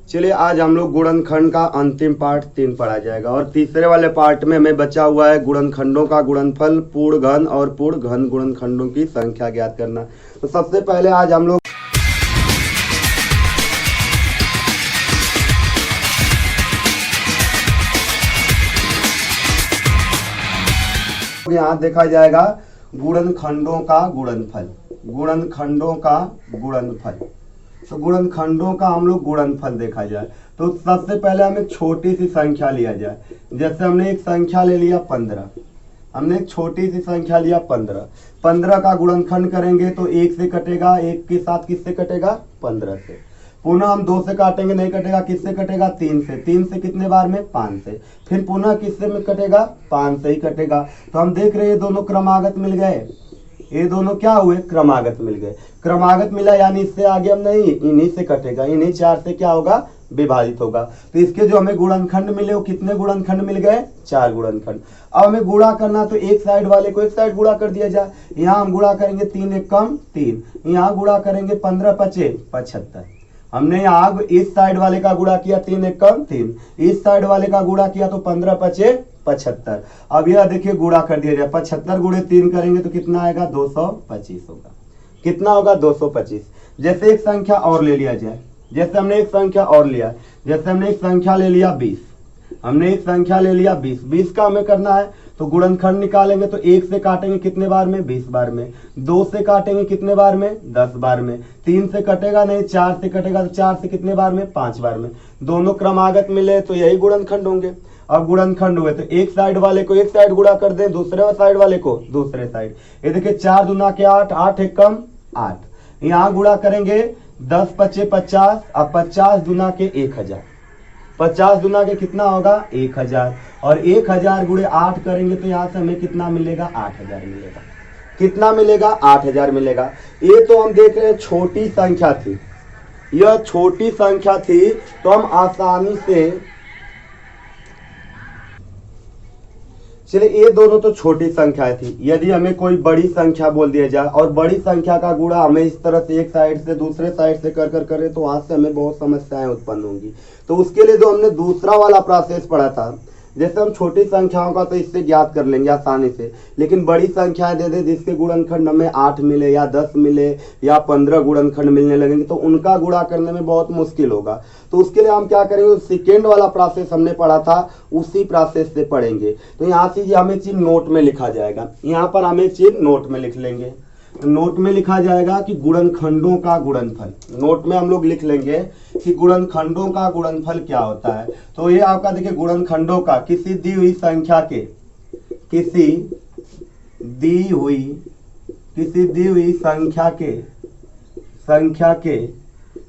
चलिए आज हम लोग गुणनखंड का अंतिम पार्ट 3 पढ़ा जाएगा और तीसरे वाले पार्ट में हमें बचा हुआ है गुणनखंडों का गुणनफल, पूर्ण घन और पूर्ण घन गुणनखंडों की संख्या ज्ञात करना। तो सबसे पहले आज हम लोग यहाँ देखा जाएगा गुणनखंडों का गुणनफल, गुणनखंडों का गुणनफल। तो गुणनखंडों का हम लोग गुणनफल देखा जाए तो सबसे पहले हम एक छोटी सी संख्या लिया जाए। जैसे हमने एक संख्या ले लिया 15, हमने एक छोटी सी संख्या लिया 15। 15 का गुणनखंड करेंगे तो 1 से कटेगा, 1 के साथ किससे कटेगा? 15 से। पुनः हम 2 से काटेंगे, नहीं कटेगा, किससे कटेगा? 3 से। 3 से कितने बार में? 5 से। फिर पुनः किससे में कटेगा? 5 से ही कटेगा। तो हम देख रहे हैं ये दोनों क्रमागत मिल गए, ये दोनों क्या हुए? क्रमागत मिल गए। क्रमागत मिला यानी इससे आगे हम नहीं, इन्हीं से कटेगा, इन्हीं 4 से क्या होगा? विभाजित होगा। तो इसके जो हमें गुणनखंड मिले वो कितने गुणनखंड मिल गए? 4 गुणनखंड। अब हमें गुणा करना तो एक साइड वाले को एक साइड गुणा कर दिया जाए। यहाँ हम गुणा करेंगे 3 एक कम 3, यहाँ गुणा करेंगे 15 पचे 75। हमने यहाँ इस साइड वाले का गुणा किया 3 एक कम 3, इस साइड वाले का गुणा किया तो 15 पचे 75। अब यह देखिए गुणा कर दिया जाए, 75 गुणे 3 करेंगे तो कितना आएगा? 225 होगा। कितना होगा? 225। जैसे एक संख्या और ले लिया जाए, जैसे हमने एक संख्या और लिया, जैसे हमने एक संख्या ले लिया 20, हमने एक संख्या ले लिया 20। 20 का हमें करना है तो गुणनखंड निकालेंगे तो 1 से काटेंगे कितने बार में? 20 बार में। 2 से काटेंगे कितने बार में? 10 बार में। 3 से कटेगा नहीं, 4 से कटेगा तो 4 से कितने बार में? 5 बार में। दोनों क्रमागत मिले तो यही गुणनखंड होंगे। अब गुणनखंड हुए तो एक साइड वाले को एक साइड गुणा कर दें, दूसरे साइड वाले को दूसरे साइड। ये देखिए 4 दूना के 8, 8 एक कम 8। यहाँ गुणा करेंगे 10 पचे 50, अब 50 दूना के 1000। 50 दूना के कितना होगा? 1000। और 1000 गुणे 8 करेंगे तो यहाँ से हमें कितना मिलेगा? 8000 मिलेगा। कितना मिलेगा? 8000 मिलेगा। ये तो हम देख रहे हैं छोटी संख्या थी, यह छोटी संख्या थी तो हम आसानी से, चलिए ये दोनों तो छोटी संख्या थी। यदि हमें कोई बड़ी संख्या बोल दिया जाए और बड़ी संख्या का गुणा हमें इस तरह से एक साइड से दूसरे साइड से कर कर करें तो वहां से हमें बहुत समस्याएं उत्पन्न होंगी। तो उसके लिए जो हमने दूसरा वाला प्रोसेस पढ़ा था, जैसे हम छोटी संख्याओं का तो इससे ज्ञात कर लेंगे आसानी से, लेकिन बड़ी संख्याएं दे दे जिसके गुणनखंड हमें 8 मिले या 10 मिले या 15 गुणनखंड मिलने लगेंगे तो उनका गुणा करने में बहुत मुश्किल होगा। तो उसके लिए हम क्या करेंगे? सेकेंड वाला प्रोसेस हमने पढ़ा था उसी प्रोसेस से पढ़ेंगे। तो यहाँ से ये हमें चीज नोट में लिखा जाएगा, यहाँ पर हमें चीज नोट में लिख लेंगे। नोट में लिखा जाएगा कि गुणनखंडों का गुणनफल। नोट में हम लोग लिख लेंगे कि गुणनखंडों का गुणनफल क्या होता है। तो ये आपका देखिए गुणनखंडों का किसी दी हुई संख्या के, किसी दी हुई संख्या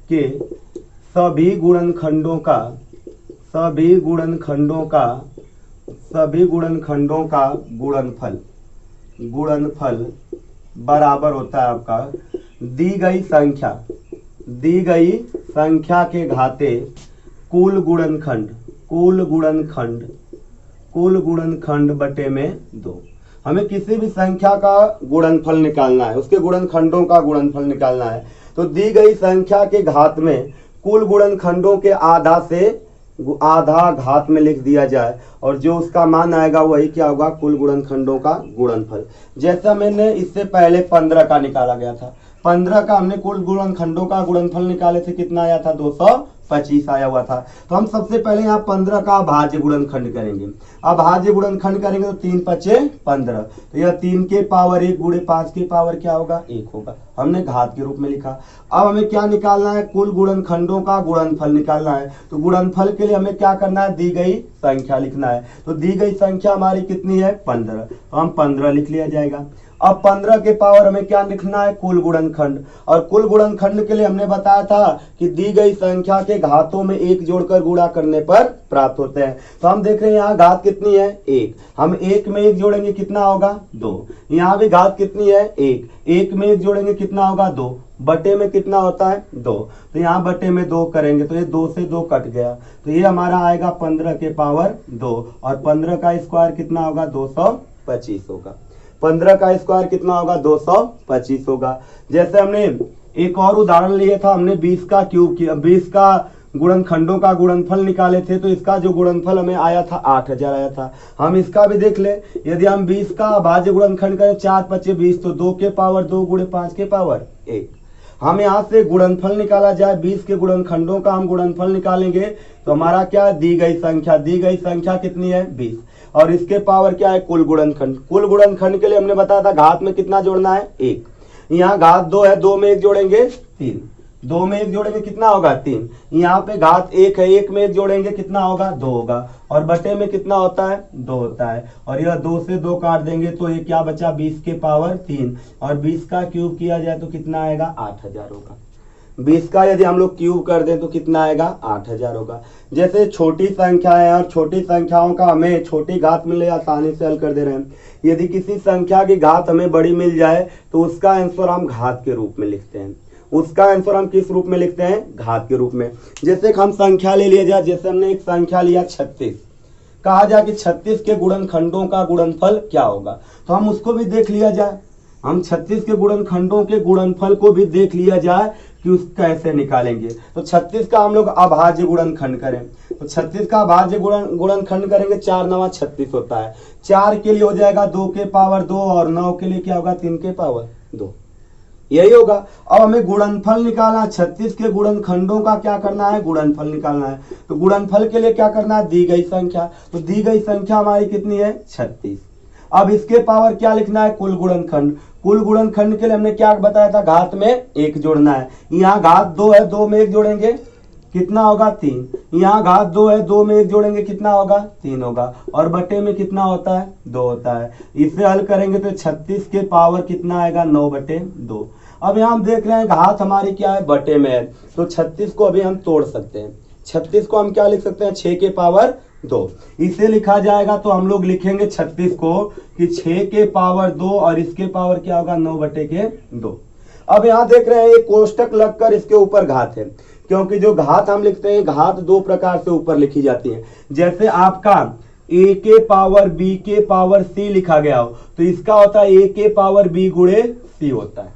के सभी गुणनखंडों का गुणनफल बराबर होता है आपका दी गई संख्या के घाते कुल गुणनखंड बटे में 2। हमें किसी भी संख्या का गुणनफल निकालना है, उसके गुणनखंडों का गुणनफल निकालना है। तो दी गई संख्या के घात में कुल गुणनखंडों के आधा घात में लिख दिया जाए और जो उसका मान आएगा वही क्या होगा? कुल गुणनखंडों का गुणनफल। जैसा मैंने इससे पहले 15 का निकाला गया था, 15 का हमने कुल गुणनखंडों का गुणनफल निकाले थे, कितना आया था? 225 आया हुआ था। तो हम सबसे पहले यहाँ 15 का अभाज्य गुणनखंड करेंगे। अभाज्य गुणनखंड करेंगे तो 3 पचे 15, तो यह 3 के पावर 1 गुणे 5 के पावर क्या होगा? 1 होगा। हमने घात के रूप में लिखा। अब हमें क्या निकालना है? कुल गुणनखंडों का गुणनफल निकालना है। तो गुणनफल के लिए हमें क्या करना है? दी गई संख्या लिखना है। तो दी गई संख्या हमारी कितनी है? 15, तो हम 15 लिख लिया जाएगा। अब 15 के पावर हमें क्या लिखना है? कुल गुणनखंड। और कुल गुणनखंड के लिए हमने बताया था कि दी गई संख्या के घातों में 1 जोड़कर गुणा करने पर प्राप्त होते हैं। तो हम देख रहे हैं यहाँ घात कितनी है? 1। हम 1 में 1 जोड़ेंगे कितना होगा? 2। यहाँ भी घात कितनी है? 1। 1 में 1 जोड़ेंगे कितना होगा? 2। बटे में कितना होता है? 2। तो यहाँ बटे में 2 करेंगे तो ये 2 से 2 कट गया, तो ये हमारा आएगा 15 के पावर 2। और 15 का स्क्वायर कितना होगा? 225 होगा। 15 का स्क्वायर कितना होगा? 225 होगा। जैसे हमने एक और उदाहरण लिया था, हमने 20 का क्यूब किया, 20 का गुणनखंडों का गुणनफल निकाले थे, तो इसका जो गुणनफल हमें आया था 8000 आया था। हम इसका भी देख ले, यदि हम 20 का अभाज्य गुणनखंड करें 4 5 20, तो 2 के पावर 2 गुणे 5 के पावर 1। हम यहाँ से गुणनफल निकाला जाए 20 के गुणनखंडों का हम गुणनफल निकालेंगे, तो हमारा क्या दी गई संख्या कितनी है 20, और इसके पावर क्या है कुल गुणनखंड। कुल गुणनखंड के लिए हमने बताया था घात में कितना जोड़ना है 1। यहाँ घात 2 है, 2 में 1 जोड़ेंगे 3, 2 में 1 जोड़ेंगे कितना होगा 3। यहाँ पे घात 1 है, 1 में 1 जोड़ेंगे कितना होगा 2 होगा, और बटे में कितना होता है 2 होता है, और यह 2 से 2 काट देंगे तो ये क्या बचा 20 के पावर 3, और 20 का क्यूब किया जाए तो कितना आएगा 8000 होगा। 20 का यदि हम लोग क्यूब कर दें तो कितना आएगा 8000 होगा। जैसे छोटी संख्या है और छोटी संख्याओं का हमें छोटी घात मिले आसानी से हल कर दे रहे हैं। यदि किसी संख्या की घात हमें बड़ी मिल जाए तो उसका आंसर हम घात के रूप में लिखते हैं। उसका आंसर हम किस रूप में लिखते हैं घात के रूप में। जैसे हम संख्या ले लिया जाए, जैसे हमने एक संख्या लिया 36, कहा जाए कि 36 के गुणनखंडों का गुणनफल क्या होगा, तो हम उसको भी देख लिया जाए। हम 36 के गुणनखंडों के गुणनफल को भी देख लिया जाए कि उसका कैसे निकालेंगे। तो 36 का हम लोग अभाज्य गुणनखंड करें, तो 36 का अभाज्य गुणनखंड करेंगे 4 9 36 होता है। 4 के लिए हो जाएगा 2 के पावर 2, और 9 के लिए क्या होगा 3 के पावर 2, यही होगा। अब हमें गुणनफल निकालना, 36 के गुणनखंडों का क्या करना है गुणनफल निकालना है। तो गुणनफल के लिए क्या करना है दी गई संख्या, तो दी गई संख्या हमारी कितनी है 36। अब इसके पावर क्या लिखना है कुल गुणनखंड। कुल गुणनखंड के लिए हमने क्या बताया था घात में 1 जोड़ना है। यहाँ घात 2 है, 2 में 1 जोड़ेंगे कितना होगा 3। यहाँ घात 2 है, 2 में 1 जोड़ेंगे कितना होगा 3 होगा, और बटे में कितना होता है 2 होता है। इसे हल करेंगे तो 36 के पावर कितना आएगा 9/2। अब यहाँ हम देख रहे हैं घात हमारी क्या है बटे में है, तो 36 को अभी हम तोड़ सकते हैं। 36 को हम क्या लिख सकते हैं 6 के पावर 2। इसे लिखा जाएगा तो हम लोग लिखेंगे 36 को कि 6 के पावर 2, और इसके पावर क्या होगा 9/2। अब यहाँ देख रहे हैं एक कोष्टक लगकर इसके ऊपर घात है, क्योंकि जो घात हम लिखते हैं घात 2 प्रकार से ऊपर लिखी जाती है। जैसे आपका a के पावर b के पावर c लिखा गया हो, तो इसका होता है a के पावर b गुणे c होता है।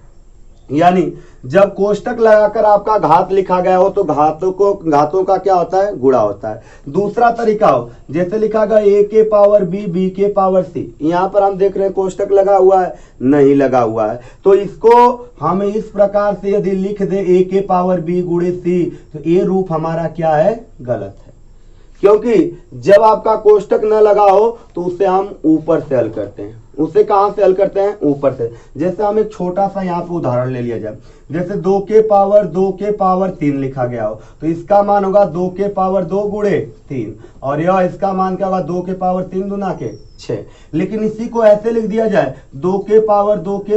यानी जब कोष्टक लगाकर आपका घात लिखा गया हो तो घातों का क्या होता है गुणा होता है। दूसरा तरीका हो, जैसे लिखा गया a के पावर b b के पावर c, यहाँ पर हम देख रहे हैं कोष्टक लगा हुआ है नहीं लगा हुआ है, तो इसको हम इस प्रकार से यदि लिख दे a के पावर b गुणे c, तो ये रूप हमारा क्या है गलत है, क्योंकि जब आपका कोष्टक न लगा हो तो उसे हम ऊपर से हल करते हैं। उसे कहां से हल करते हैं ऊपर से। जैसे हम एक छोटा सा यहाँ पे उदाहरण ले लिया जाए, जैसे 2 के पावर 3 लिखा गया हो, तो इसका मान होगा 2 के पावर 2 गुणे 3, और यह इसका मान क्या होगा 2 के पावर 3 दूना के 6। लेकिन इसी को ऐसे लिख दिया जाए 2 के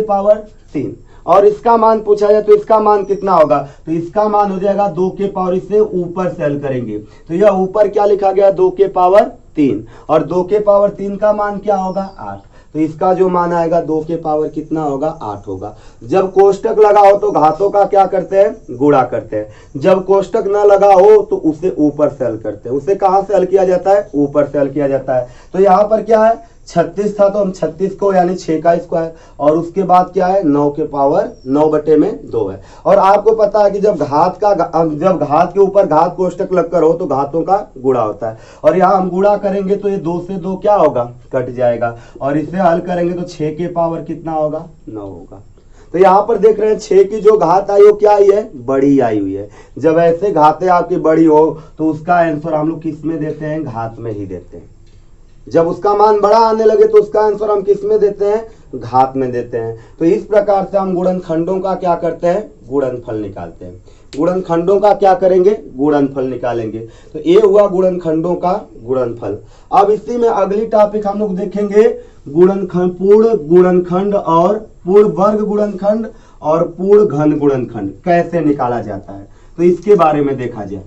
पावर 3, और इसका मान पूछा जाए तो इसका मान कितना होगा, तो इसका मान हो जाएगा 2 के पावर, इसे ऊपर से हल करेंगे तो यह ऊपर क्या लिखा गया 2 के पावर 3, और 2 के पावर 3 का मान क्या होगा 8, तो इसका जो मान आएगा 2 के पावर कितना होगा 8 होगा। जब कोष्टक लगा हो तो घातों का क्या करते हैं गुणा करते हैं, जब कोष्टक न लगा हो तो उसे ऊपर से हल करते हैं। उसे कहां से हल किया जाता है ऊपर से हल किया जाता है। तो यहाँ पर क्या है 36 था, तो हम 36 को यानी 6 का स्क्वायर, और उसके बाद क्या है 9 के पावर 9/2 है। और आपको पता है कि जब घात के ऊपर घात कोष्टक लगकर हो तो घातों का गुणा होता है, और यहाँ हम गुणा करेंगे तो ये 2 से 2 क्या होगा कट जाएगा, और इसे हल करेंगे तो 6 के पावर कितना होगा 9 होगा। तो यहाँ पर देख रहे हैं 6 की जो घात आई हो क्या आई है बड़ी आई हुई है। जब ऐसे घातें आपकी बड़ी हो तो उसका आंसर हम लोग किस में देते हैं घात में ही देते हैं। जब उसका मान बड़ा आने लगे तो उसका आंसर हम किस में देते हैं घात में देते हैं। तो इस प्रकार से हम गुणनखंडों का क्या करते हैं गुणनफल निकालते हैं। गुणनखंडों का क्या करेंगे गुणनफल निकालेंगे। तो ये हुआ गुणनखंडों का गुणनफल। अब इसी में अगली टॉपिक हम लोग देखेंगे गुणनखंड, पूर्ण गुणनखंड और पूर्ण वर्ग गुणनखंड और पूर्ण घन गुणनखंड कैसे निकाला जाता है, तो इसके बारे में देखा जाए।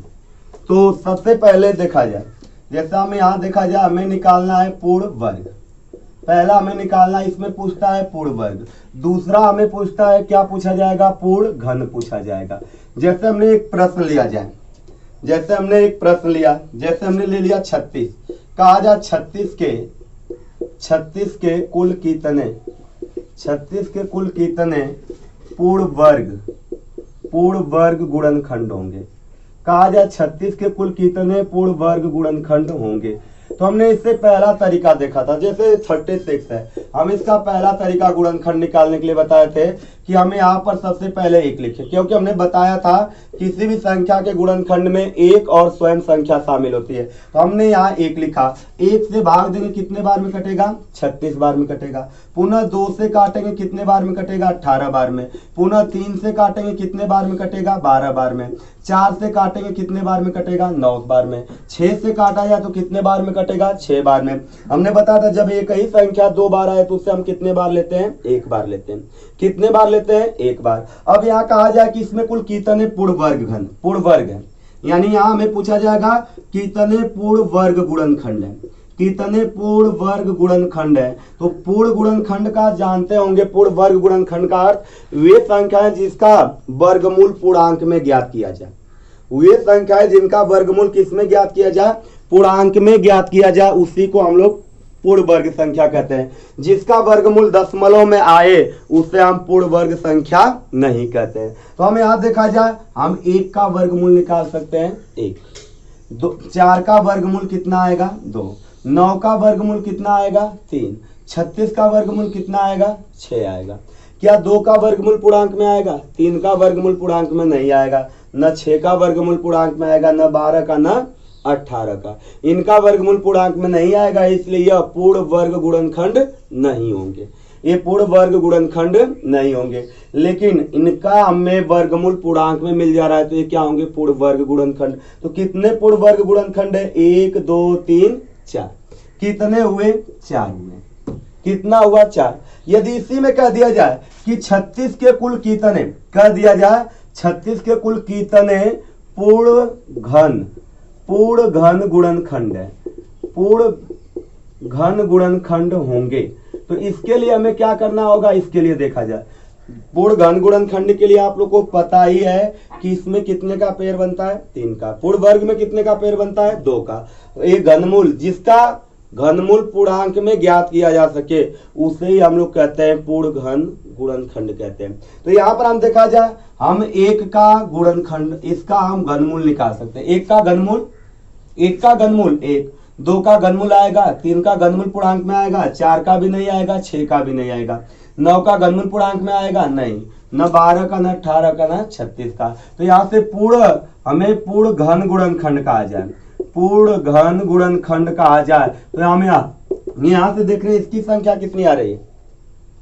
तो सबसे पहले देखा जाए, जैसा हमें यहाँ देखा जाए हमें निकालना है पूर्ण वर्ग। पहला हमें निकालना है, इसमें पूछता है पूर्ण वर्ग। दूसरा हमें पूछता है क्या पूछा जाएगा पूर्ण घन पूछा जाएगा। जैसे हमने एक प्रश्न लिया जाए, जैसे हमने ले लिया 36, कहा जाए 36 के कुल कितने पूर्ण वर्ग गुणनखंड होंगे। कहा जाए 36 के कुल कितने पूर्ण वर्ग गुणनखंड होंगे। तो हमने इससे पहला तरीका देखा था, जैसे 36 है, हम इसका पहला तरीका गुणनखंड निकालने के लिए बताए थे कि हमें यहाँ पर सबसे पहले 1 लिखे, क्योंकि हमने बताया था किसी भी संख्या के गुणनखंड में 1 और स्वयं संख्या शामिल होती है। तो हमने यहाँ 1 लिखा, 1 से भाग देंगे कितने बार में कटेगा, 36 बार में कटेगा। पुनः 2 से काटेंगे कितने बार में कटेगा, 18 बार में। पुनः 3 से काटेंगे कितने बार में कटेगा, 12 बार में। 4 से काटेंगे कितने बार में कटेगा, 9 बार में। 6 से काटा जाए तो कितने बार में कटेगा, 6 बार में। हमने बताया था जब एक ही संख्या 2 बार आए तो उससे हम कितने बार लेते हैं, 1 बार लेते हैं। कितने बार लेते हैं, 1 बार। अब यहाँ कहा जाए कि इसमें कुल कितने पूर्ण वर्ग घन, पूर्ण वर्ग है, यानी यहाँ हमें पूछा जाएगा कितने पूर्ण वर्ग गुणनखंड है, कितने पूर्ण वर्ग गुणनखंड है। तो पूर्ण गुणनखंड का जानते होंगे, पूर्ण वर्ग गुणनखंड का अर्थ वे संख्या है जिसका वर्गमूल पूर्णांक में ज्ञात किया जाए, वे संख्या है जिनका वर्गमूल किसमें ज्ञात किया जाए, पूर्णांक में ज्ञात किया जाए, उसी को हम लोग पूर्ण वर्ग संख्या कहते हैं। जिसका वर्गमूल दशमलव में आए उसे हम पूर्ण वर्ग संख्या नहीं कहते हैं। तो हम यहाँ देखा जाए, हम 1 का वर्गमूल निकाल सकते हैं 1, 4 का वर्गमूल कितना आएगा 2, 9 का वर्गमूल कितना आएगा 3, 36 का वर्गमूल कितना आएगा 6 आएगा। क्या 2 का वर्गमूल पूर्णांक में आएगा, 3 का वर्गमूल पूर्णांक में नहीं आएगा, न 6 का वर्गमूल पूर्णांक में आएगा, न 12 का, न 18 का। इनका वर्गमूल पूर्णांक में नहीं आएगा, इसलिए यह पूर्ण वर्ग गुणनखंड नहीं होंगे, ये पूर्ण वर्ग गुणनखंड नहीं होंगे। लेकिन इनका हमें वर्गमूल पूर्णांक में मिल जा रहा है तो ये क्या होंगे, पूर्ण वर्ग गुणनखंड। तो कितने पूर्ण वर्ग गुणनखंड है, 1 2 3 4। कितने हुए, 4 हुए। कितना हुआ, 4। यदि इसी में कह दिया जाए कि 36 के कुल कितने, कह दिया जाए 36 के कुल कितने पूर्ण घन गुणनखंड है, पूर्ण घन गुणनखंड होंगे। तो इसके लिए हमें क्या करना होगा, इसके लिए देखा जाए पूर्ण घन गुणनखंड के लिए आप लोग को पता ही है कि इसमें कितने का पेड़ बनता है, 3 का। पूर्ण वर्ग में कितने का पेड़ बनता है, 2 का। एक घनमूल, जिसका घनमूल पूर्णांक में ज्ञात किया जा सके उसे ही हम लोग कहते हैं पूर्ण घन गुणनखंड कहते हैं। तो यहाँ पर हम देखा जाए, हम 1 का गुणनखंड, इसका हम घनमूल निकाल सकते हैं। 1 का घनमूल, 1 का घनमूल 1, 2 का घनमूल आएगा, 3 का घनमूल पूर्णांक में आएगा, 4 का भी नहीं आएगा, 6 का भी नहीं आएगा, 9 का घनमूल पूर्णांक में आएगा नहीं, न 12 का, न 18 का, न 36 का। तो यहाँ से हमें पूर्ण घन गुणनखंड कहा जाए, पूर्ण घन गुणनखंड कहा जाए। तो हम यहाँ से देख रहे हैं इसकी संख्या कितनी आ रही है,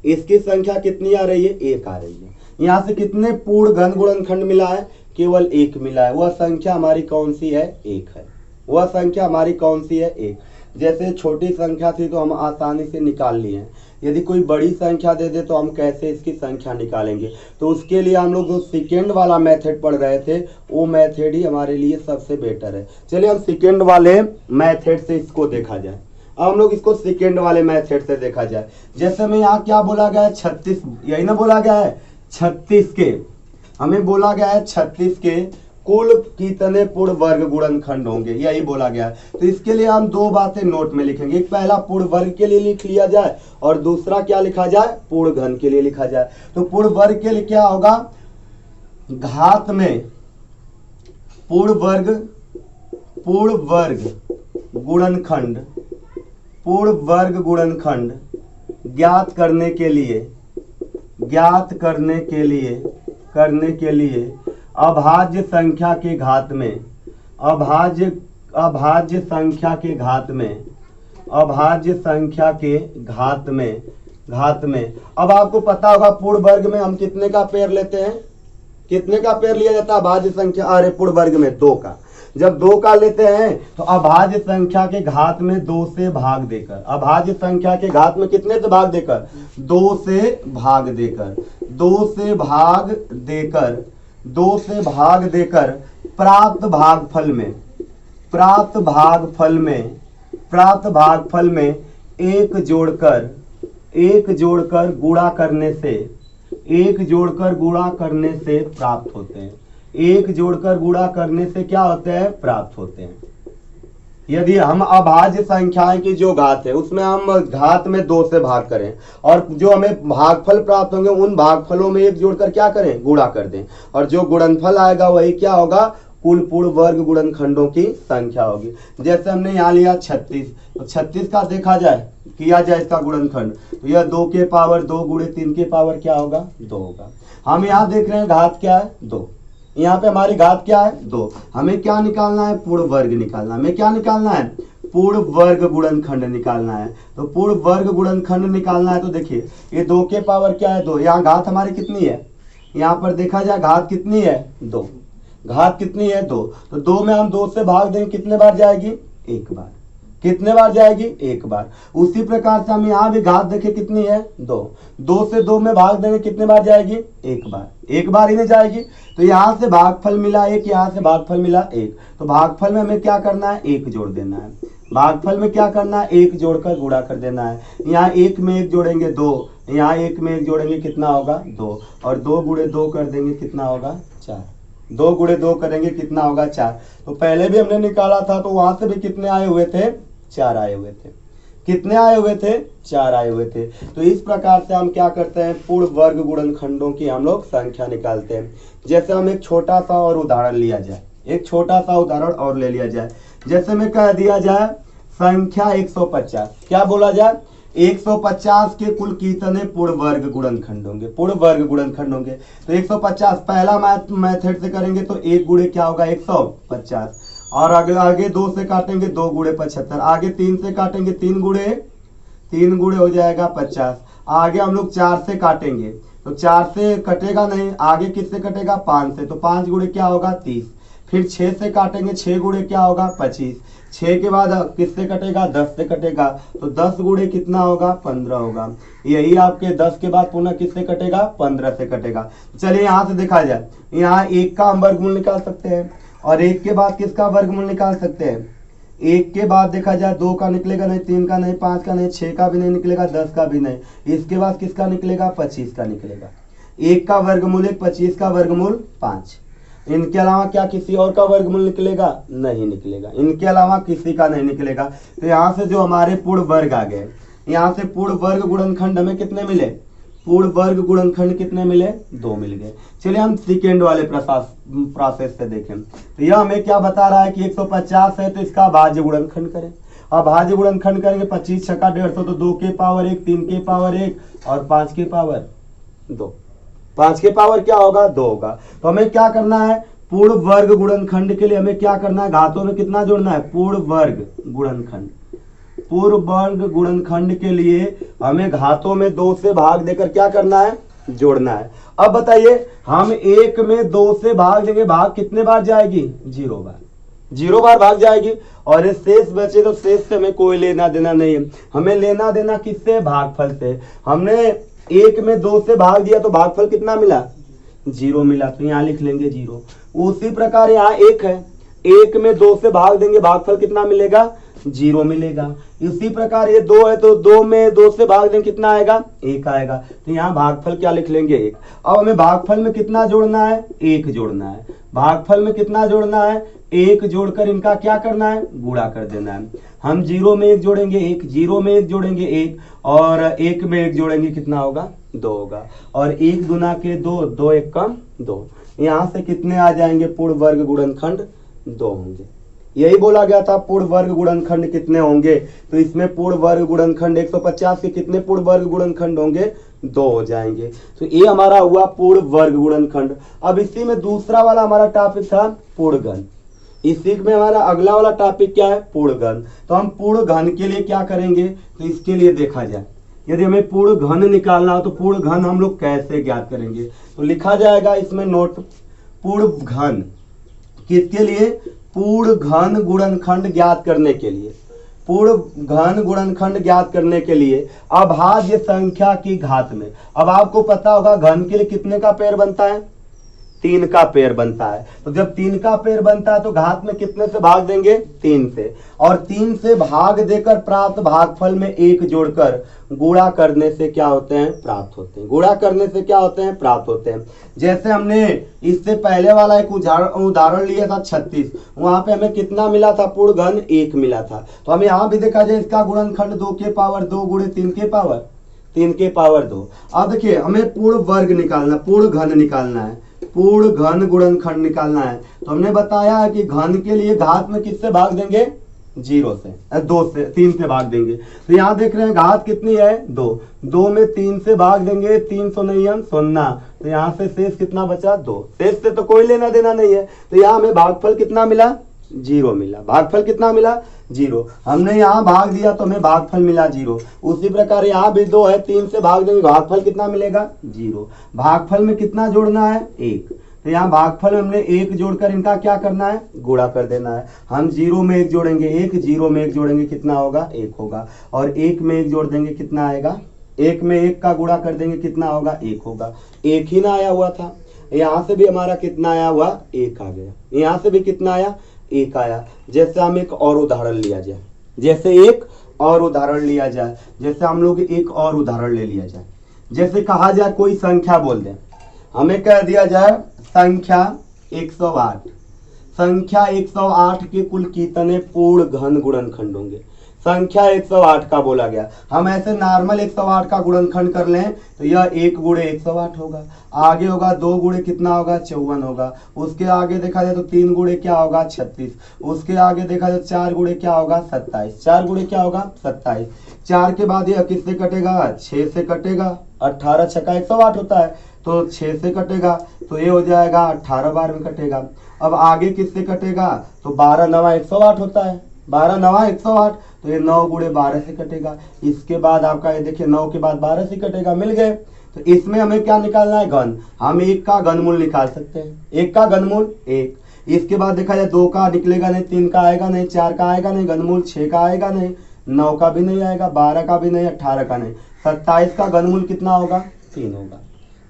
इसकी संख्या कितनी आ रही है, 1 आ रही है। यहाँ से कितने पूर्ण घन गुणनखंड मिला है, केवल 1 मिला है। वह संख्या हमारी कौन सी है, 1 है। वह संख्या हमारी कौन सी है, 1। जैसे छोटी संख्या थी तो हम आसानी से निकाल लिए हैं, यदि कोई बड़ी संख्या दे दे तो हम कैसे इसकी संख्या निकालेंगे। तो उसके लिए हम लोग जो सेकेंड वाला मेथड पढ़ रहे थे वो मेथड ही हमारे लिए सबसे बेटर है। चलिए हम सेकेंड वाले मेथड से इसको देखा जाए। अब हम लोग इसको सेकेंड वाले मेथड से देखा जाए। जैसे में यहाँ क्या बोला गया है, 36, यही ना बोला गया है 36 के, हमें बोला गया है 36 के कुल कितने पूर्ण वर्ग गुणनखंड होंगे, यही बोला गया है। तो इसके लिए हम 2 बातें नोट में लिखेंगे। एक पहला पूर्ण वर्ग के लिए लिख लिया जाए और दूसरा क्या लिखा जाए, पूर्ण घन के लिए लिखा जाए। तो पूर्ण वर्ग के लिए क्या होगा, घात में पूर्ण वर्ग गुणनखंड, पूर्ण वर्ग गुणनखंड ज्ञात करने के लिए अभाज्य संख्या के घात में, अभाज्य संख्या के घात में। अब आपको पता होगा पूर्ण वर्ग में हम कितने का पेड़ लेते हैं, कितने का पेड़ लिया जाता है अभाज्य संख्या, अरे पूर्ण वर्ग में 2 का। जब 2 का लेते हैं तो अभाज्य संख्या के घात में 2 से भाग देकर, अभाज्य संख्या के घात में कितने से भाग देकर, 2 से भाग देकर प्राप्त भागफल में एक जोड़कर गुणा करने से प्राप्त होते हैं। एक जोड़कर गुणा करने से क्या होते हैं, प्राप्त होते हैं। यदि हम अभाज्य संख्याएं की जो घात है उसमें हम घात में 2 से भाग करें और जो हमें भागफल प्राप्त होंगे उन भागफलों में एक जोड़कर क्या करें, गुणा कर दें, और जो गुणनफल आएगा वही क्या होगा, कुल पूर्ण वर्ग गुणनखंडों की संख्या होगी। जैसे हमने यहाँ लिया 36, तो 36 का देखा जाए, किया जाए इसका गुणनखंड, तो यह 2 के पावर 2 गुणे 3 के पावर क्या होगा, 2 होगा। हम यहाँ देख रहे हैं घात क्या है, 2, यहाँ पे हमारी घात क्या है, 2। हमें क्या निकालना है, पूर्ण वर्ग निकालना है। हमें क्या निकालना है, पूर्ण वर्ग गुणनखंड निकालना है। तो पूर्ण वर्ग गुणनखंड निकालना है तो देखिए ये 2 के पावर क्या है, 2। यहाँ घात हमारी कितनी है, यहाँ पर देखा जाए घात कितनी है, 2। घात कितनी है, 2। तो 2 में हम 2 से भाग देंगे, कितने बार जाएगी, 1 बार। कितने बार जाएगी, 1 बार। उसी प्रकार से हम यहाँ भी घात देखें कितनी है, 2। 2 से 2 में भाग देंगे, कितने बार जाएगी, 1 बार। 1 बार ही नहीं जाएगी। तो यहाँ से भागफल मिला 1, यहाँ से भागफल मिला 1। तो भागफल में हमें क्या करना है, 1 जोड़ देना है। भागफल में क्या करना है, 1 जोड़कर गुणा कर देना है। यहाँ 1 में 1 जोड़ेंगे 2, यहाँ 1 में 1 जोड़ेंगे कितना होगा, 2। और 2 गुणे 2 कर देंगे, कितना होगा, 4। 2 गुणे 2 करेंगे, कितना होगा, 4। तो पहले भी हमने निकाला था, तो वहां से भी कितने आए हुए थे, 4 आए हुए थे। कितने आए हुए थे, 4 आए हुए थे। तो इस प्रकार से हम क्या करते हैं, पूर्ण वर्ग गुणनखंडों की हम लोग संख्या निकालते हैं। जैसे हम एक छोटा सा और उदाहरण लिया जाए, एक छोटा सा उदाहरण और ले लिया जाए। जैसे में कह दिया जाए संख्या 150, क्या बोला जाए, 150 के कुल कितने पूर्ण वर्ग गुणनखंड होंगे, पूर्ण वर्ग गुणनखंड होंगे। तो 150 पहला मेथड से करेंगे तो 1 गुणे क्या होगा, 150। और आगे 2 से काटेंगे, 2 गुणे 75। आगे 3 से काटेंगे, 3 गुणे हो जाएगा 50। आगे हम लोग 4 से काटेंगे, तो 4 से कटेगा नहीं, आगे किससे कटेगा, 5 से। तो 5 गुणे क्या होगा, 30। फिर 6 से काटेंगे, 6 गुणे क्या होगा, 25। 6 के बाद किससे कटेगा, 10 से कटेगा। तो 10 गुणे कितना होगा, 15 होगा। यही आपके 10 के बाद पुनः किससे कटेगा, 15 से कटेगा। चलिए यहाँ से देखा जाए, यहाँ 1 का हम वर्गमूल निकाल सकते हैं, और 1 के बाद किसका वर्गमूल निकाल सकते हैं। 1 के बाद देखा जाए 2 का निकलेगा नहीं, 3 का नहीं, 5 का नहीं, 6 का भी नहीं निकलेगा, 10 का भी नहीं। इसके बाद किसका निकलेगा, 25 का निकलेगा। 1 का वर्गमूल 1, 25 का वर्गमूल 5। इनके अलावा क्या किसी और का वर्गमूल निकलेगा, नहीं निकलेगा। इनके अलावा किसी का नहीं निकलेगा। तो यहाँ से जो हमारे पूर्ण वर्ग आ गए, यहाँ से पूर्ण वर्ग गुणनखंड हमें कितने मिले, पूर्ण वर्ग गुणनखंड कितने मिले, 2 मिल गए। चलिए हम सेकेंड वाले प्रोसेस से देखें। तो यह हमें क्या बता रहा है कि 150 है, तो इसका भाज्य गुणनखंड करें। अब भाज्य गुणनखंड करेंगे, 25 छक्का 150, तो 2 के पावर 1, 3 के पावर 1 और 5 के पावर 2। 5 के पावर क्या होगा, 2 होगा। तो हमें क्या करना है, पूर्ण वर्ग गुणनखंड के लिए हमें क्या करना है, घातों में कितना जोड़ना है, पूर्ण वर्ग गुणनखंड। पूर्ण वर्ग गुणनखंड के लिए हमें घातों में 2 से भाग देकर क्या करना है, जोड़ना है। अब बताइए, हम 1 में 2 से भाग देंगे, भाग कितने बार जाएगी, 0 बार। 0 बार भाग जाएगी। और ये शेष बचे, तो शेष से हमें कोई लेना देना नहीं है। हमें लेना देना किससे, भागफल से। हमने 1 में 2 से भाग दिया, तो भागफल कितना मिला, 0 मिला। तो यहाँ लिख लेंगे 0। उसी प्रकार यहाँ 1 है, 1 में 2 से भाग देंगे, भागफल कितना मिलेगा, 0 मिलेगा। इसी प्रकार ये 2 है, तो 2 में 2 से भाग देंगे, कितना आएगा, 1 आएगा। तो यहाँ भागफल क्या लिख लेंगे, 1। अब हमें भागफल में कितना जोड़ना है, 1 जोड़ना है। भागफल में कितना जोड़ना है, 1 जोड़कर इनका क्या करना है, गुणा कर देना है। हम 0 में 1 जोड़ेंगे 1, 0 में 1 जोड़ेंगे 1, और 1 में 1 जोड़ेंगे, कितना होगा, 2 होगा। और 1 गुना के 2, 2 1 कम 2। यहाँ से कितने आ जाएंगे, पूर्ण वर्ग गुणनखंड 2 होंगे। यही बोला गया था पूर्ण वर्ग गुणनखंड कितने होंगे। तो इसमें पूर्ण वर्ग गुणनखंड 150 के कितने पूर्ण वर्ग गुणनखंड होंगे, 2 हो जाएंगे। तो ये हमारा हुआ पूर्ण वर्ग गुणनखंड। अब इसी में दूसरा वाला हमारा टॉपिक था पूर्ण घन। इसी में हमारा अगला वाला टॉपिक क्या है, पूर्ण घन। तो हम पूर्ण घन के लिए क्या करेंगे, तो इसके लिए देखा जाए, यदि हमें पूर्ण घन निकालना हो तो पूर्ण घन हम लोग कैसे ज्ञात करेंगे। तो लिखा जाएगा इसमें नोट, पूर्ण घन किसके लिए, पूर्ण घन गुणनखंड ज्ञात करने के लिए। पूर्ण घन गुणनखंड ज्ञात करने के लिए अभाज्य संख्या की घात में। अब आपको पता होगा घन के लिए कितने का पेड़ बनता है, 3 का पेड़ बनता है। तो जब 3 का पेड़ बनता है तो घात में कितने से भाग देंगे, 3 से। और 3 से भाग देकर प्राप्त भागफल में 1 जोड़कर गुणा करने से क्या होते हैं, प्राप्त होते हैं। गुणा करने से क्या होते हैं, प्राप्त होते हैं। जैसे हमने इससे पहले वाला एक उदाहरण लिया था 36, वहां पे हमें कितना मिला था, पूर्ण घन 1 मिला था। तो हमें यहाँ भी देखा जाए, इसका गुणनखंड 2 के पावर 2 गुणे 3 के पावर 2। अब देखिए हमें पूर्ण वर्ग निकालना, पूर्ण घन निकालना है। पूर्ण घन गुणनखंड निकालना है। तो हमने बताया है कि घन के लिए घात में किससे भाग देंगे, 0 से, 2 से, 3 से भाग देंगे। तो यहाँ देख रहे हैं घात कितनी है, 2, 2 में 3 से भाग देंगे, 300 नहीं हम 0, तो यहाँ से शेष कितना बचा, 2, शेष से तो कोई लेना देना नहीं है। तो यहाँ हमें भागफल कितना मिला, 0 मिला। भागफल कितना मिला, 0। हमने यहाँ भाग दिया तो हमें भागफल मिला 0। उसी प्रकार यहाँ भी 2 है, 3 से भाग देंगे, भागफल कितना मिलेगा, 0। भागफल में कितना जोड़ना है, 1। तो यहाँ भागफल में हमने 1 जोड़कर इनका क्या करना है, गुणा कर देना है। हम 0 में 1 जोड़ेंगे 1, 0 में 1 जोड़ेंगे कितना होगा, 1 होगा। और 1 में 1 जोड़ देंगे कितना आएगा, 1 में 1 का गुणा कर देंगे कितना होगा, 1 होगा। 1 ही ना आया हुआ था, यहाँ से भी हमारा कितना आया हुआ, 1 आ गया। यहाँ से भी कितना आया, 1 आया। जैसे हम एक और उदाहरण लिया जाए, जैसे एक और उदाहरण लिया जाए, जैसे हम लोग एक और उदाहरण ले लिया जाए। जैसे कहा जाए कोई संख्या बोल दें, हमें कह दिया जाए संख्या 108। संख्या 108 के कुल कितने पूर्ण घन गुणनखंड होंगे। संख्या 108 का बोला गया, हम ऐसे नॉर्मल 108 का गुणनखंड कर लें तो यह 1 गुणे 108 होगा। आगे होगा 2 गुणे कितना होगा, 54 होगा। उसके आगे देखा जाए तो 3 गुणे क्या होगा, 36। उसके आगे देखा जाए 4 गुणे क्या होगा, 27। 4 गुणे क्या होगा, 27। 4 के बाद यह किससे कटेगा, 6 से कटेगा। 18 छक्का 108 होता है, तो 6 से कटेगा, तो ये हो जाएगा 18 बार में कटेगा। अब आगे किससे कटेगा, तो 12 9 108 होता है, 12 9 108, तो ये 9 गुणे 12 से कटेगा। इसके बाद आपका ये देखिए 9 के बाद 12 से कटेगा, मिल गए। तो इसमें हमें क्या निकालना है, घन। हम 1 का घनमूल निकाल सकते हैं, 1 का घनमूल 1। इसके बाद देखा जाए 2 का निकलेगा नहीं, 3 का आएगा नहीं, 4 का आएगा नहीं घनमूल, 6 का आएगा नहीं, 9 का भी नहीं आएगा, 12 का भी नहीं, 18 का नहीं। 27 का घनमूल कितना होगा, 3 होगा।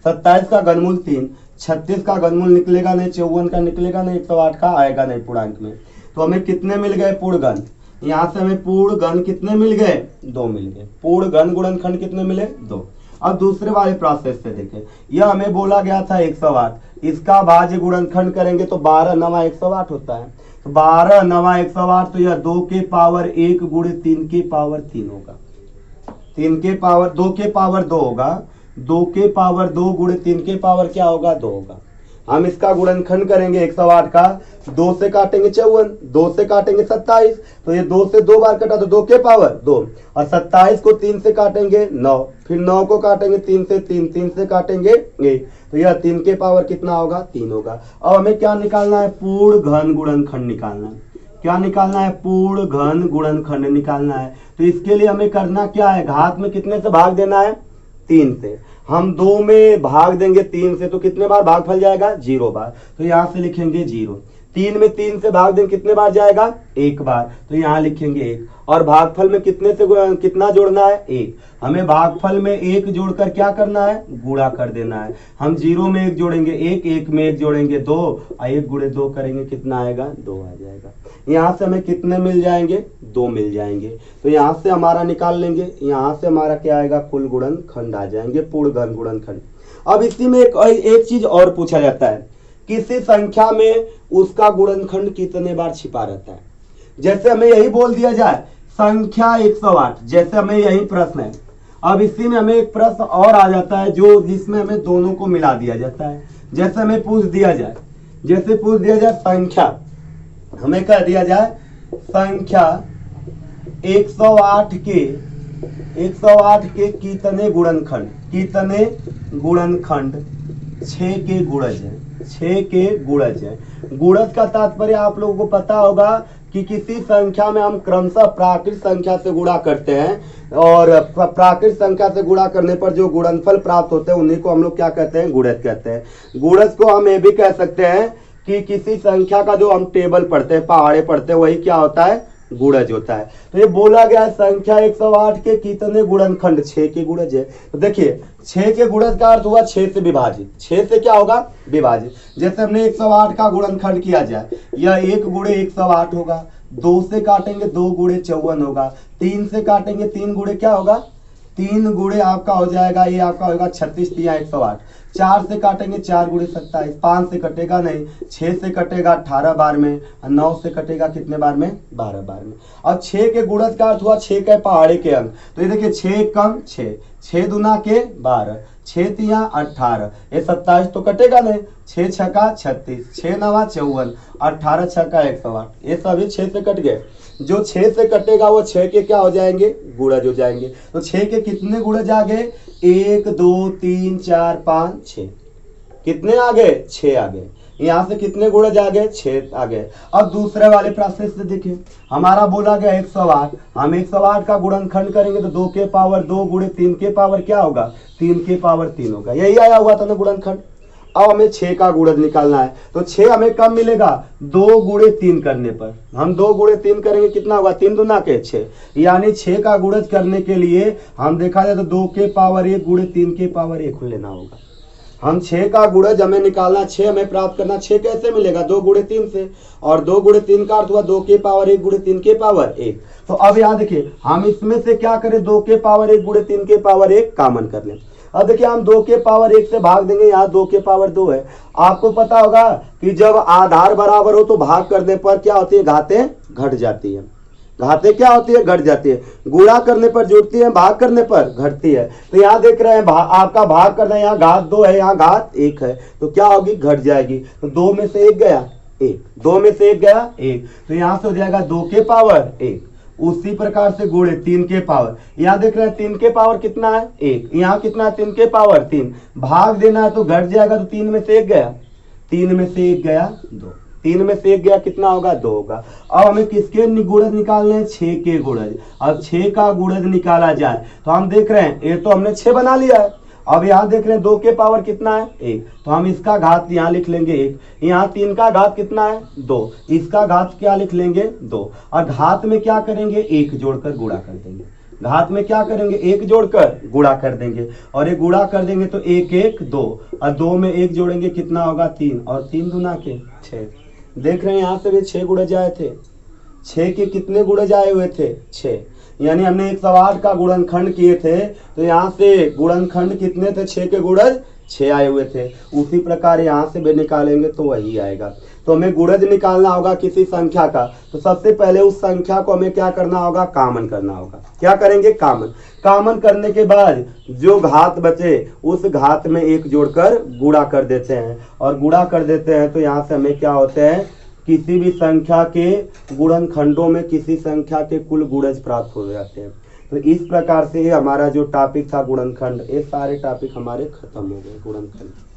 27 का घनमूल 3। 36 का घनमूल निकलेगा नहीं, 54 का निकलेगा नहीं, 108 का आएगा नहीं पूर्णांक में। तो हमें कितने मिल गए, पूर्ण घन। यहाँ से हमें पूर्ण घन कितने मिल गए, 2 मिल गए। पूर्ण घन गुणनखंड कितने मिले, 2। अब दूसरे वाले प्रोसेस से देखें, यह हमें बोला गया था 108, इसका भाज्य गुणनखंड करेंगे तो 12 9 108 होता है। तो 12 9 108, तो यह 2 के पावर 1 गुणे 3 के पावर 3 होगा। 3 के पावर 2 के पावर 2 होगा, 2 के पावर 2 गुणे 3 के पावर क्या होगा, 2 होगा। हम इसका गुणनखंड करेंगे 108 का, 2 से काटेंगे 54, 2 से काटेंगे 27, तो ये 2 से 2 बार कटा तो 2 के पावर 2, और 27 को 3 से काटेंगे 9, फिर 9 को काटेंगे 3 से 3 से काटेंगे 1, तो यह 3 के पावर कितना होगा, 3 होगा। अब हमें क्या निकालना है, पूर्ण घन गुणनखंड निकालना है। क्या निकालना है, पूर्ण घन गुणनखंड निकालना है। तो इसके लिए हमें करना क्या है, घात में कितने से भाग देना है, 3 से। हम 2 में भाग देंगे 3 से तो कितने बार भागफल जाएगा, 0 बार। तो यहाँ से लिखेंगे 0। 3 में 3 से भाग देंगे कितने बार जाएगा, 1 बार, तो यहाँ लिखेंगे 1। और भागफल में कितने से कितना जोड़ना है, 1। हमें भागफल में 1 जोड़कर क्या करना है, गुणा कर देना है। हम 0 में 1 जोड़ेंगे 1, 1 में 1 जोड़ेंगे 2, और 1 गुणे 2 करेंगे कितना आएगा, 2 आ जाएगा। यहाँ से हमें कितने मिल जाएंगे, 2 मिल जाएंगे। तो यहाँ से हमारा निकाल लेंगे, यहाँ से हमारा क्या आएगा, कुल गुणनखंड आ जाएंगे, पूर्ण घन गुणनखंड। अब इसी में एक चीज और पूछा जाता है, किसी संख्या में उसका गुणनखंड कितने बार छिपा रहता है। जैसे हमें यही बोल दिया जाए संख्या 108, जैसे हमें यही प्रश्न है। अब इसी में हमें एक प्रश्न और आ जाता है जो जिसमें हमें दोनों को मिला दिया जाता है। जैसे हमें पूछ दिया जाए, जैसे पूछ दिया जाए संख्या, हमें कह दिया जाए संख्या 108 के कितने गुणनखंड, कितने गुणनखंड 6 के गुणज है, 6 के गुणज है। गुणज का तात्पर्य आप लोगों को पता होगा कि किसी संख्या में हम क्रमशः प्राकृत संख्या से गुणा करते हैं, और प्राकृत संख्या से गुणा करने पर जो गुणनफल प्राप्त होते हैं उन्हीं को हम लोग क्या कहते हैं, गुणज कहते हैं। गुणज को हम ये भी कह सकते हैं कि किसी संख्या का जो हम टेबल पढ़ते हैं, पहाड़े पढ़ते हैं, वही क्या होता है, गुणज होता है। तो ये बोला गया है संख्या 108 के कितने गुणनखंड, 6 के गुणज है। तो देखिए 6 के गुणज का अर्थ हुआ 6 से विभाजित, 6 से क्या होगा, विभाजित। जैसे हमने 108 का गुणनखंड किया जाए, यह 1 गुणे 108 होगा। 2 से काटेंगे 2 गुणे 54 होगा। 3 से काटेंगे 3 गुणे क्या होगा, 3 गुणे आपका हो जाएगा, ये आपका होगा 36 3 108। 4 से काटेंगे 4 गुणे 27। 5 से कटेगा नहीं, 6 से कटेगा 18 बार में, 9 से कटेगा कितने बार में, 12 बार में। अब 6 के गुणज का अर्थ हुआ 6 के पहाड़े के अंक। तो ये देखिए 6 कम 6, 6 दूना के 12, 6 तिया 18, ये 27 तो कटेगा नहीं, 6 छक्का 36, 6 नवा 54, 18 छक्का 108, ये सभी 6 से कट गए। जो 6 से कटेगा वो 6 के क्या हो जाएंगे, गुणज हो जाएंगे। तो 6 के कितने गुणज आ गए, 1 2 3 4 5 6, कितने आ गए, 6 आ गए। यहाँ से कितने गुणज आ गए, 6 आ गए। अब दूसरे वाले प्रोसेस से देखिए, हमारा बोला गया 108, हम 108 का गुणनखंड करेंगे तो 2 के पावर 2 गुणे 3 के पावर क्या होगा, 3 के पावर 3 होगा, यही आया हुआ था ना गुणनखंड। अब हमें 6 का गुणज निकालना है, तो 6 हमें कब मिलेगा, 2 गुणे 3 करने पर। हम 2 गुणे 3 करेंगे, कितना होगा, 3 दूना के 6, यानी 6 का गुणज करने के लिए हम देखा जाए तो 2 के पावर 1 गुणे 3 के पावर 1 लेना होगा। हम 6 का गुणज हमें निकालना, 6 हमें प्राप्त करना, 6 कैसे मिलेगा, 2 गुणे 3 से, और 2 गुणे 3 का अर्थ हुआ 2 के पावर 1 गुणे 3 के पावर 1। तो अब यहाँ देखिए हम इसमें से क्या करें, 2 के पावर 1 गुणे 3 के पावर 1 कॉमन कर लें। अब देखिए हम 2 के पावर 1 से भाग देंगे, यहाँ 2 के पावर 2 है। आपको पता होगा कि जब आधार बराबर हो तो भाग करने पर क्या होती है, घातें घट जाती है। घातें क्या होती है, घट जाती है। गुणा करने पर जुड़ती है, भाग करने पर घटती है। तो यहाँ देख रहे हैं आपका भाग करना, यहाँ घात 2 है, यहाँ घात 1 है, तो क्या होगी, घट जाएगी। तो 2 में से 1 गया 1, 2 में से 1 गया 1, तो यहाँ से हो जाएगा 2 के पावर 1। उसी प्रकार से गुणे 3 के पावर, यहाँ देख रहे हैं 3 के पावर कितना है, 1, यहाँ कितना है, 3 के पावर 3, भाग देना है तो घट जाएगा, तो 3 में से 1 गया, 3 में से 1 गया 2, 3 में से 1 गया, कितना होगा, 2 होगा। अब हमें किसके गुणज निकालने हैं, 6 के गुणज। अब 6 का गुणज निकाला जाए तो हम देख रहे हैं, ये तो हमने 6 बना लिया है। अब यहाँ देख रहे हैं 2 के पावर कितना है, 1, तो हम इसका घात यहाँ लिख लेंगे 1। यहाँ 3 का घात कितना है, 2, इसका घात क्या लिख लेंगे, 2, और घात में क्या करेंगे, 1 जोड़कर गुणा कर देंगे। घात में क्या करेंगे, 1 जोड़कर गुणा कर देंगे, और ये गुणा कर देंगे तो 1 1 2, और 2 में 1 जोड़ेंगे, कितना होगा, 3, और 3 दूना के 6। देख रहे हैं यहाँ से भी 6 गुणज आए थे। 6 के कितने गुणज आए हुए थे, 6, यानी हमने 108 का गुणनखंड किए थे, तो यहाँ से गुणनखंड कितने थे, 6 के गुणज 6 आए हुए थे। उसी प्रकार यहाँ से भी निकालेंगे तो वही आएगा। तो हमें गुणज निकालना होगा किसी संख्या का, तो सबसे पहले उस संख्या को हमें क्या करना होगा, कॉमन करना होगा। क्या करेंगे, कॉमन। कॉमन करने के बाद जो घात बचे उस घात में 1 जोड़कर गुणा कर देते हैं, और गुणा कर देते हैं तो यहाँ से हमें क्या होते हैं, किसी भी संख्या के गुणनखंडों में किसी संख्या के कुल गुणज प्राप्त हो जाते हैं। तो इस प्रकार से हमारा जो टॉपिक था गुणनखंड, ये सारे टॉपिक हमारे खत्म हो गए, गुणनखंड।